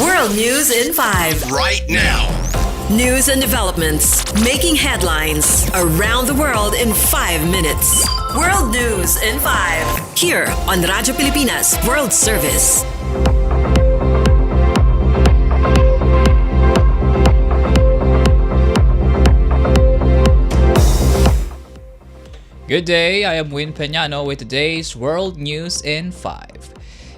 World News in 5. Right now. News and developments making headlines around the world in 5 minutes. World News in 5. Here on Radyo Pilipinas World Service. Good day, I am Peñano with today's World News in 5.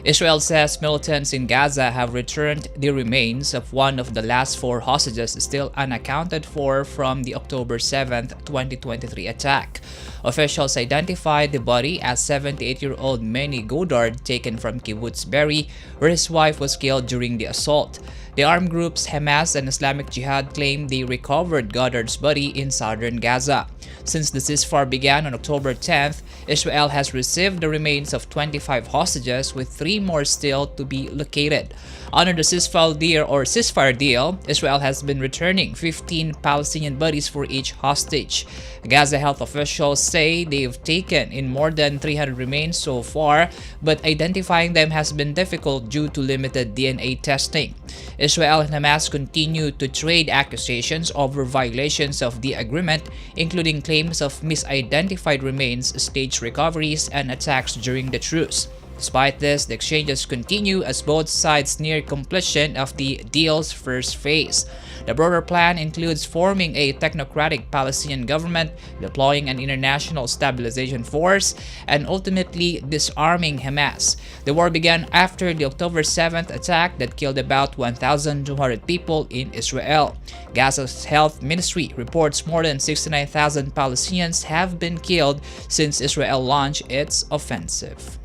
Israel says militants in Gaza have returned the remains of one of the last 4 hostages still unaccounted for from the October 7, 2023 attack. Officials identified the body as 78-year-old Manny Godard, taken from Kibbutz Be'eri, where his wife was killed during the assault. The armed groups Hamas and Islamic Jihad claim they recovered Godard's body in southern Gaza. Since the ceasefire began on October 10th, Israel has received the remains of 25 hostages, with 3 more still to be located. Under the ceasefire deal, Israel has been returning 15 Palestinian bodies for each hostage. Gaza health officials say they've taken in more than 300 remains so far, but identifying them has been difficult due to limited DNA testing. Israel and Hamas continue to trade accusations over violations of the agreement, including claims of misidentified remains, staged recoveries, and attacks during the truce. Despite this, the exchanges continue as both sides near completion of the deal's first phase. The broader plan includes forming a technocratic Palestinian government, deploying an international stabilization force, and ultimately disarming Hamas. The war began after the October 7th attack that killed about 1,200 people in Israel. Gaza's health ministry reports more than 69,000 Palestinians have been killed since Israel launched its offensive.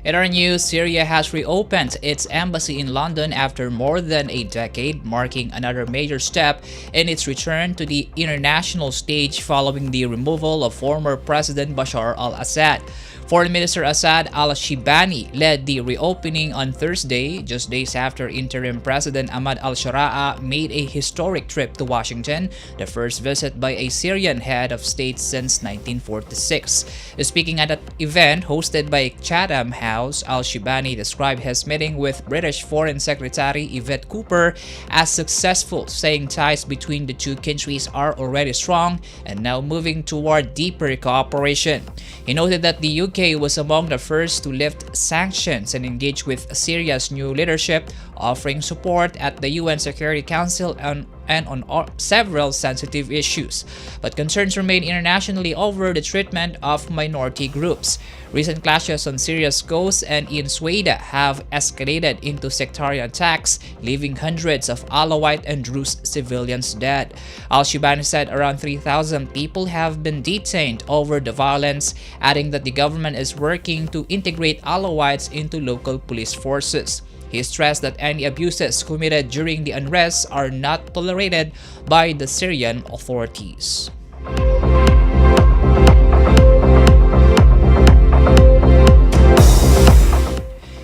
In our news, Syria has reopened its embassy in London after more than a decade, marking another major step in its return to the international stage following the removal of former President Bashar al-Assad. Foreign Minister Assad al-Shibani led the reopening on Thursday, just days after interim President Ahmad al-Shara'a made a historic trip to Washington, the first visit by a Syrian head of state since 1946. Speaking at an event hosted by Chatham House, al-Shibani described his meeting with British Foreign Secretary Yvette Cooper as successful, saying ties between the two countries are already strong and now moving toward deeper cooperation. He noted that the UK was among the first to lift sanctions and engage with Syria's new leadership, offering support at the UN Security Council and on several sensitive issues. But concerns remain internationally over the treatment of minority groups. Recent clashes on Syria's coast and in Sweden have escalated into sectarian attacks, leaving hundreds of Alawite and Druze civilians dead. Al-Shibani said around 3,000 people have been detained over the violence, adding that the government is working to integrate Alawites into local police forces. He stressed that any abuses committed during the unrest are not tolerated by the Syrian authorities.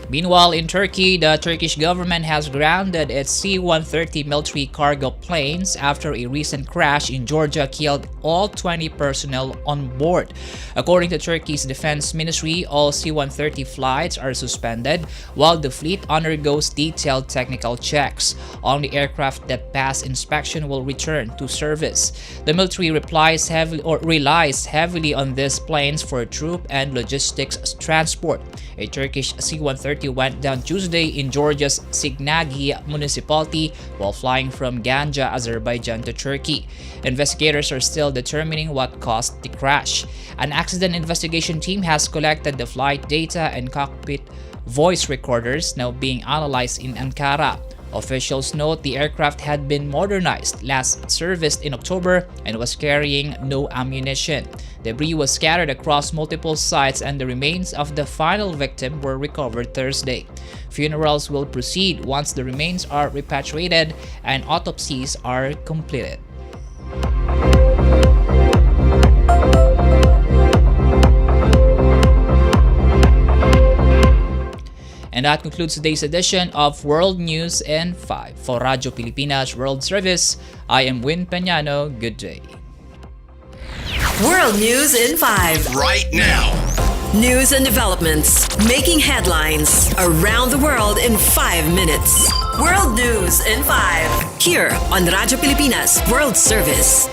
Meanwhile, in Turkey, the Turkish government has grounded its C-130 military cargo planes after a recent crash in Georgia killed all 20 personnel on board. According to Turkey's defense ministry, all C-130 flights are suspended while the fleet undergoes detailed technical checks. Only aircraft that pass inspection will return to service. The military relies heavily on these planes for troop and logistics transport. A Turkish C-130 went down Tuesday in Georgia's Signagi municipality while flying from Ganja, Azerbaijan to Turkey. Investigators are still determining what caused the crash. An accident investigation team has collected the flight data and cockpit voice recorders now being analyzed in Ankara. Officials note the aircraft had been modernized, last serviced in October, and was carrying no ammunition. Debris was scattered across multiple sites and the remains of the final victim were recovered Thursday. Funerals will proceed once the remains are repatriated and autopsies are completed. And that concludes today's edition of World News in 5. For Radyo Pilipinas World Service, I am Peñano. Good day. World News in 5. Right now. News and developments making headlines around the world in 5 minutes. World News in 5. Here on Radyo Pilipinas World Service.